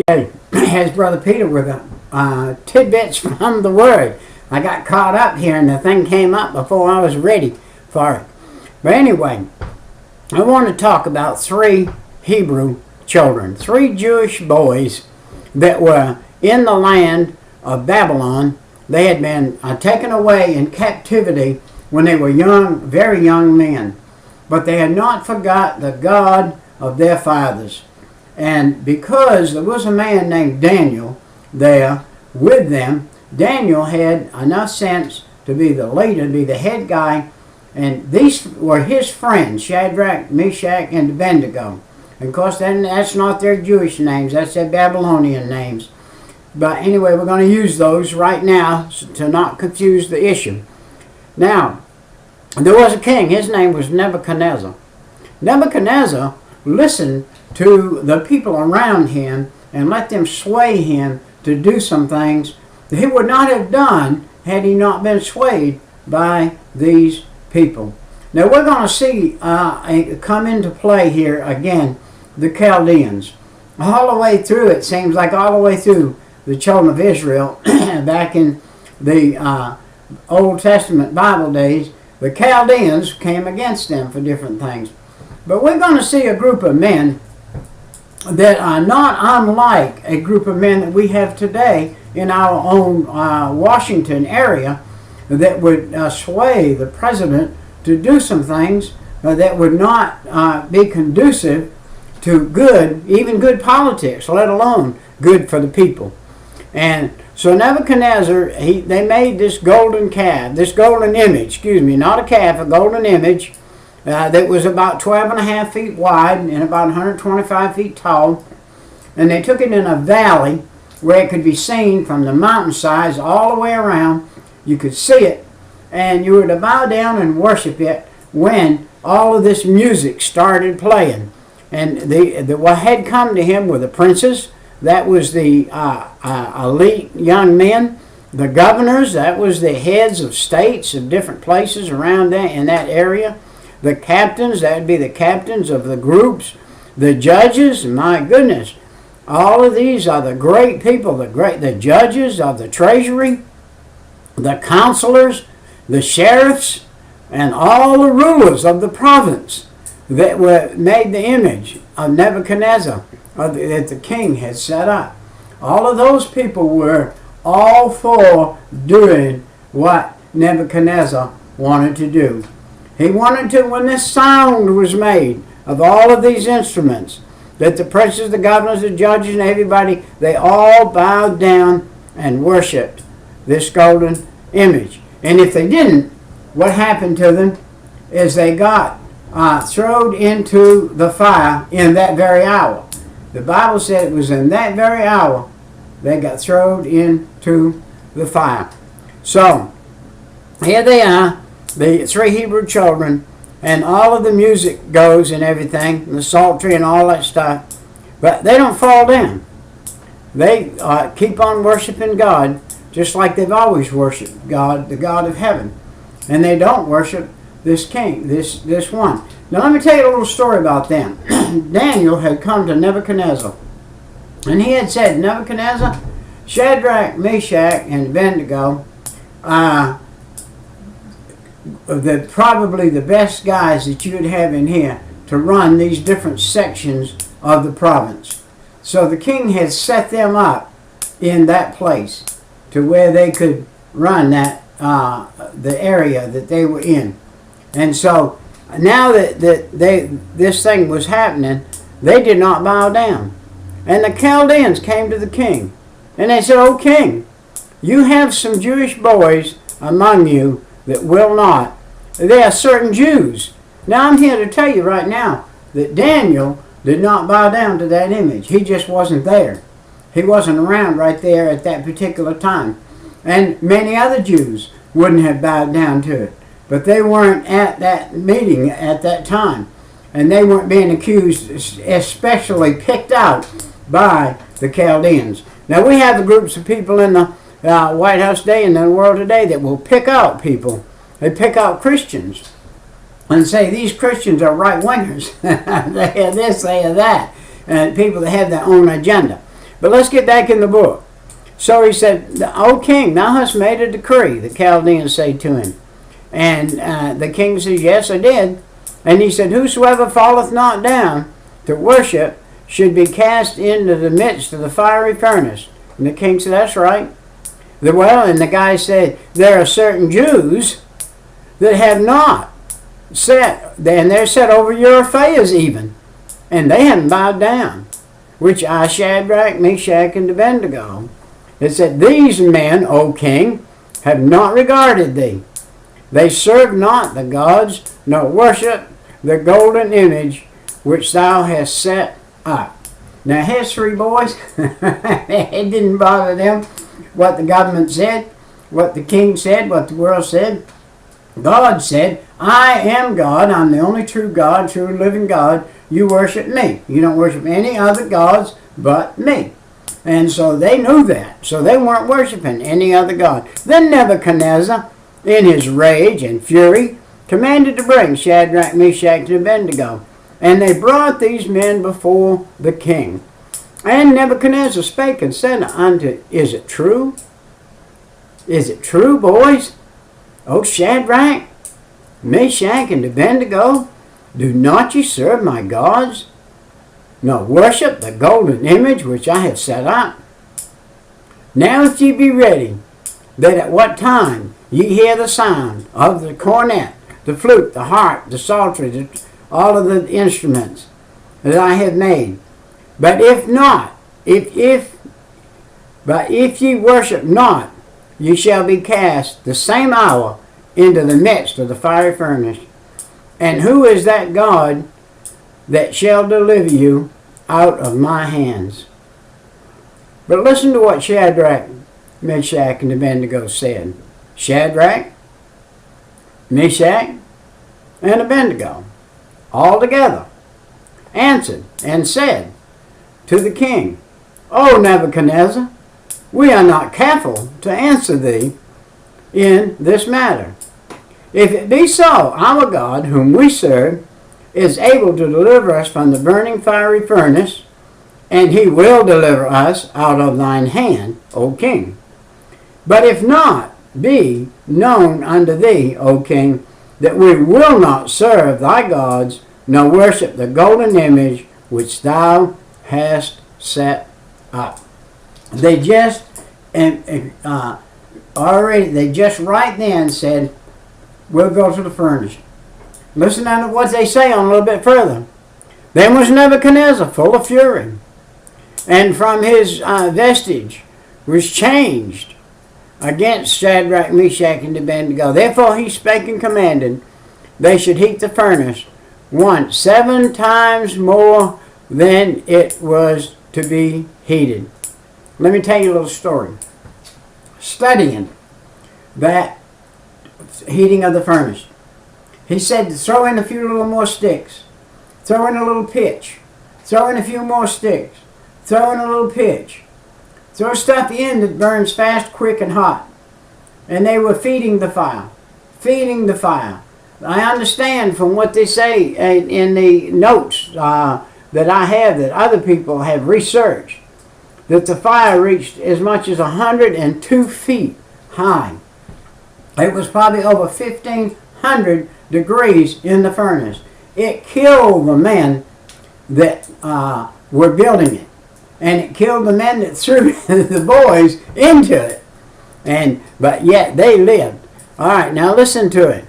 Hey, as Brother Peter with tidbits from the Word. I got caught up here and the thing came up before I was ready for it. But anyway, I want to talk about 3 Hebrew children, 3 Jewish boys that were in the land of Babylon. They had been taken away in captivity when they were young, very young men. But they had not forgot the God of their fathers. And because there was a man named Daniel there with them, Daniel had enough sense to be the leader, to be the head guy. And these were his friends, Shadrach, Meshach, and Abednego. And of course, that's not their Jewish names, that's their Babylonian names. But anyway, we're going to use those right now to not confuse the issue. Now, there was a king, his name was Nebuchadnezzar. Nebuchadnezzar listened to the people around him and let them sway him to do some things that he would not have done had he not been swayed by these people. Now we're going to see come into play here again the Chaldeans. All the way through, it seems like all the way through the children of Israel back in the Old Testament Bible days, the Chaldeans came against them for different things. But we're going to see a group of men that are not unlike a group of men that we have today in our own Washington area that would sway the president to do some things that would not be conducive to good, even good politics, let alone good for the people. And so Nebuchadnezzar, they made this golden calf, this golden image, not a calf, a golden image, that was about 12.5 feet wide and about 125 feet tall. And they took it in a valley where it could be seen from the mountainsides all the way around. You could see it, and you were to bow down and worship it when all of this music started playing. And what had come to him were the princes, that was the elite young men, the governors, that was the heads of states of different places around that in that area. The captains, that would be the captains of the groups. The judges, my goodness, all of these are the great people, the judges of the treasury, the counselors, the sheriffs, and all the rulers of the province that were made the image of Nebuchadnezzar that the king had set up. All of those people were all for doing what Nebuchadnezzar wanted to do. He wanted to, when this sound was made of all of these instruments, that the princes, the governors, the judges, and everybody, they all bowed down and worshipped this golden image. And if they didn't, what happened to them is they got thrown into the fire in that very hour. The Bible said it was in that very hour they got thrown into the fire. So, here they are, the 3 Hebrew children, and all of the music goes and everything, the psaltery and all that stuff, but they don't fall down. They keep on worshiping God just like they've always worshiped God, the God of heaven. And they don't worship this king, this one. Now let me tell you a little story about them. Daniel had come to Nebuchadnezzar, and he had said, Nebuchadnezzar, Shadrach, Meshach, and Abednego, probably the best guys that you would have in here to run these different sections of the province. So the king had set them up in that place to where they could run that the area that they were in. And so now that this thing was happening, they did not bow down. And the Chaldeans came to the king, and they said, "O king, you have some Jewish boys among you that will not. They are certain Jews." Now I'm here to tell you right now that Daniel did not bow down to that image. He just wasn't there. He wasn't around right there at that particular time. And many other Jews wouldn't have bowed down to it. But they weren't at that meeting at that time. And they weren't being accused, especially picked out by the Chaldeans. Now we have the groups of people in the White House today and in the world today that will pick out people. They pick out Christians and say these Christians are right-wingers. They are this, they are that. And people that have their own agenda. But let's get back in the book. So he said, O king, thou hast made a decree, the Chaldeans say to him. And the king said, yes, I did. And he said, whosoever falleth not down to worship should be cast into the midst of the fiery furnace. And the king said, that's right. And the guy said, there are certain Jews that have not set, and they're set over your affairs even, and they haven't bowed down, which I, Shadrach, Meshach, and Abednego. It said, these men, O king, have not regarded thee. They serve not the gods, nor worship the golden image which thou hast set up. Now here's three boys. It didn't bother them what the government said, what the king said, what the world said. God said, I am God. I'm the only true God, true living God. You worship me. You don't worship any other gods but me. And so they knew that. So they weren't worshiping any other god. Then Nebuchadnezzar, in his rage and fury, commanded to bring Shadrach, Meshach, and Abednego. And they brought these men before the king. And Nebuchadnezzar spake and said unto, is it true? Is it true, boys? O Shadrach, Meshach, and Abednego, do not ye serve my gods, nor worship the golden image which I have set up? Now if ye be ready, that at what time ye hear the sound of the cornet, the flute, the harp, the psaltery, all of the instruments that I have made. But if not, but if ye worship not, ye shall be cast the same hour into the midst of the fiery furnace. And who is that God that shall deliver you out of my hands? But listen to what Shadrach, Meshach, and Abednego said. Shadrach, Meshach, and Abednego, all together, answered and said to the king, O Nebuchadnezzar, we are not careful to answer thee in this matter. If it be so, our God, whom we serve, is able to deliver us from the burning fiery furnace, and he will deliver us out of thine hand, O king. But if not, be known unto thee, O king, that we will not serve thy gods, nor worship the golden image which thou hast set up. They just right then said, we'll go to the furnace. Listen to what they say on a little bit further. Then was Nebuchadnezzar full of fury, and from his vestige was changed against Shadrach, Meshach, and Abednego. Therefore he spake and commanded they should heat the furnace 7 times more than it was to be heated. Let me tell you a little story. Studying that heating of the furnace, he said to throw in a few little more sticks, throw in a little pitch, throw in a few more sticks, throw in a little pitch, throw stuff in that burns fast, quick, and hot. And they were feeding the fire, feeding the fire. I understand from what they say in the notes that I have, that other people have researched, that the fire reached as much as 102 feet high. It was probably over 1,500 degrees in the furnace. It killed the men that were building it, and it killed the men that threw the boys into it. But yet they lived. All right, now listen to it.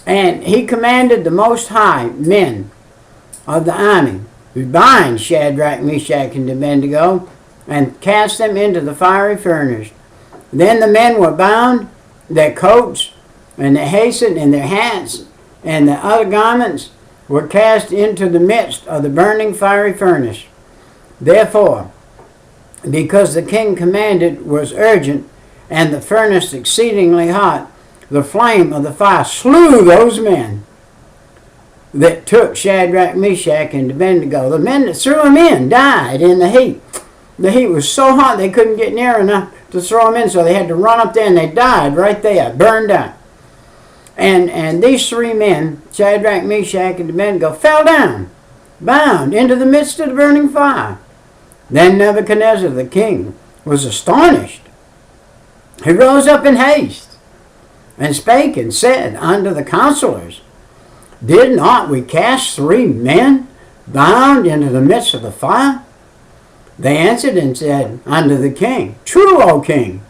And he commanded the Most High men of the army to bind Shadrach, Meshach, and Abednego, and cast them into the fiery furnace. Then the men were bound, their coats, and their hasten, and their hats, and the other garments were cast into the midst of the burning fiery furnace. Therefore, because the king commanded was urgent, and the furnace exceedingly hot, the flame of the fire slew those men that took Shadrach, Meshach, and Abednego. The men that threw them in died in the heat. The heat was so hot they couldn't get near enough to throw them in, so they had to run up there, and they died right there, burned up. And these three men, Shadrach, Meshach, and Abednego, fell down, bound into the midst of the burning fire. Then Nebuchadnezzar the king was astonished. He rose up in haste, and spake and said unto the counselors, Did not we cast 3 men bound into the midst of the fire? They answered and said unto the king, True, O king.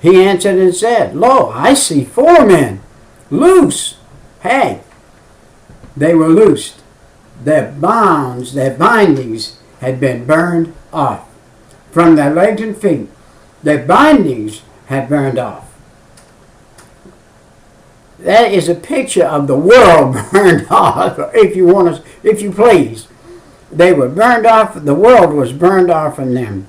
He answered and said, Lo, I see 4 men loose. Hey, they were loosed. Their bonds, their bindings had been burned off. From their legs and feet, their bindings had burned off. That is a picture of the world burned off, if you please. They were burned off, the world was burned off from them.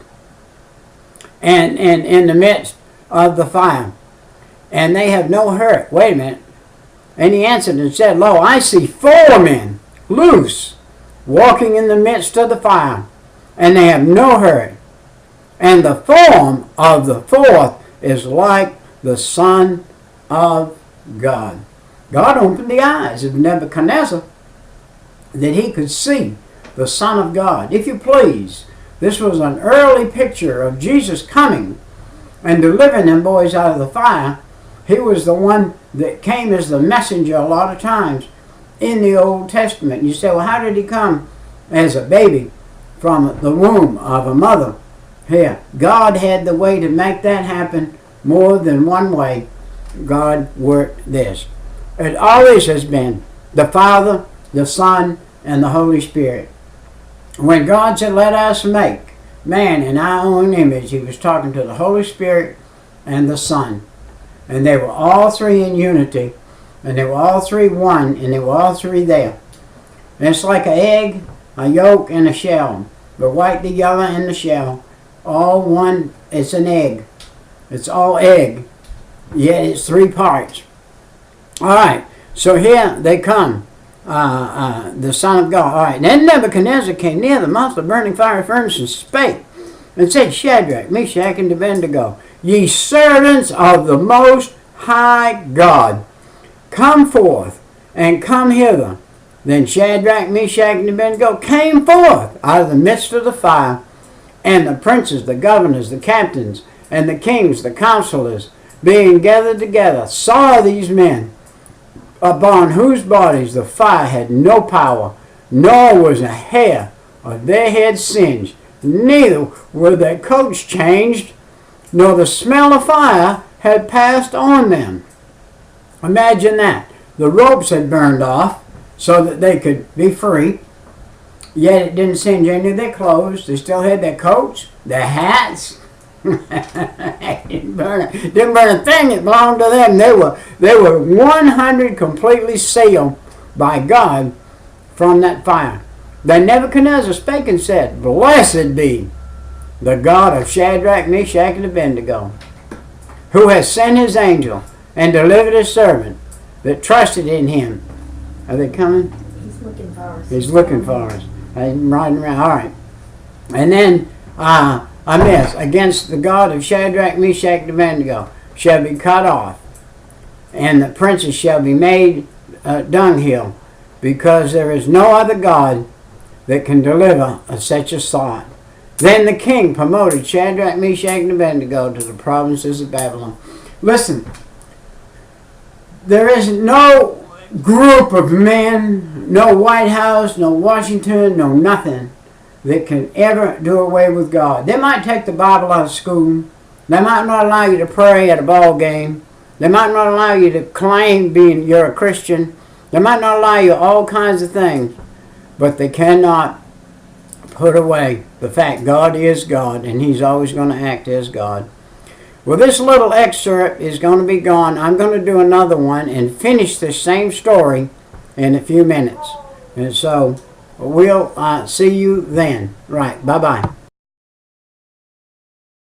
And in the midst of the fire. And they have no hurt. Wait a minute. And he answered and said, Lo, I see 4 men loose, walking in the midst of the fire, and they have no hurt. And the form of the 4th is like the Son of God. God opened the eyes of Nebuchadnezzar that he could see the Son of God. If you please, this was an early picture of Jesus coming and delivering them boys out of the fire. He was the one that came as the messenger a lot of times in the Old Testament. You say, well, how did he come as a baby from the womb of a mother? Here, God had the way to make that happen more than one way. God worked this. It always has been the Father, the Son, and the Holy Spirit. When God said, let us make man in our own image, he was talking to the Holy Spirit and the Son. And they were all 3 in unity, and they were all 3 one, and they were all 3 there. And it's like an egg, a yolk, and a shell. The white, the yellow, and the shell. All one, it's an egg. It's all egg, yet it's 3 parts. All right, so here they come, the Son of God. All right, then Nebuchadnezzar came near the mouth of the burning fire furnace and spake, and said, Shadrach, Meshach, and Abednego, ye servants of the Most High God, come forth and come hither. Then Shadrach, Meshach, and Abednego came forth out of the midst of the fire, and the princes, the governors, the captains, and the kings, the counselors, being gathered together, saw these men, upon whose bodies the fire had no power, nor was a hair of their head singed, neither were their coats changed, nor the smell of fire had passed on them. Imagine that. The ropes had burned off so that they could be free, yet it didn't singe any of their clothes. They still had their coats, their hats. didn't burn a thing that belonged to them. They were 100 completely sealed by God from that fire. Then Nebuchadnezzar spake and said, Blessed be the God of Shadrach, Meshach, and Abednego, who has sent his angel and delivered his servant that trusted in him. Are they coming? He's looking for us. He's looking for us. I'm riding around. All right. And then against the God of Shadrach, Meshach, and Abednego shall be cut off, and the princes shall be made dunghill, because there is no other God that can deliver such a thought. Then the king promoted Shadrach, Meshach, and Abednego to the provinces of Babylon. Listen, there is no group of men, no White House, no Washington, no nothing that can ever do away with God. They might take the Bible out of school. They might not allow you to pray at a ball game. They might not allow you to claim you're a Christian. They might not allow you all kinds of things. But they cannot put away the fact God is God, and he's always going to act as God. Well, this little excerpt is going to be gone. I'm going to do another one and finish this same story in a few minutes. And so we'll see you then. Right. Bye-bye.